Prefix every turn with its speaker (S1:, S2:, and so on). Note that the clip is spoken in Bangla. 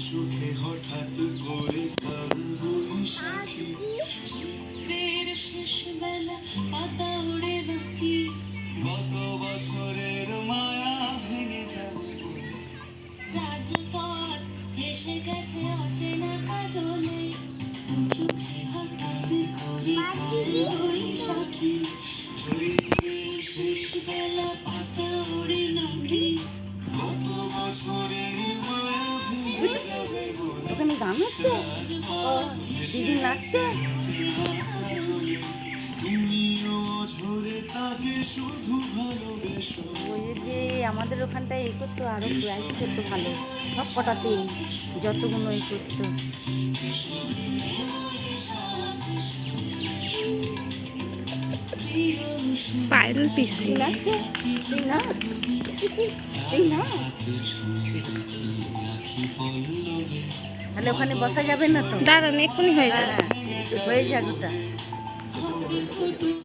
S1: চোখে হঠাৎ করে কাল বৈশাখী চৈত্রের শেষ বেলা পাতা ওড়ে নাকি গত বছরের মায়া ভেঙে যাবে বলে রাজপথ এসে গেছে অচেনা কাজলে চোখে হঠাৎ করে কাল বৈশাখী চৈত্রের শেষ বেলা পাতা ওড়ে নাকি গত বছরের মায়া ভেঙে যাবে বলে
S2: ওখানে গান হচ্ছে, ও দিদি নাচছে।
S1: তুমিও ঝরে তাকে শুধু ভালোবেসো
S2: ওই যে আমাদের ওখানটায় এই করতো, আরো প্রাইস করতো ভালো, সব কটাতেই যতগুলো এই করতো।
S3: পায়েল পিসি
S2: নাচছে, তুই নাচ, তুই নাচ। তাহলে ওখানে বসা যাবে না তো?
S3: দাঁড়ান, এক্ষুনি হয়ে যাবে।
S2: হ্যাঁ, হয়ে যাক ওটা।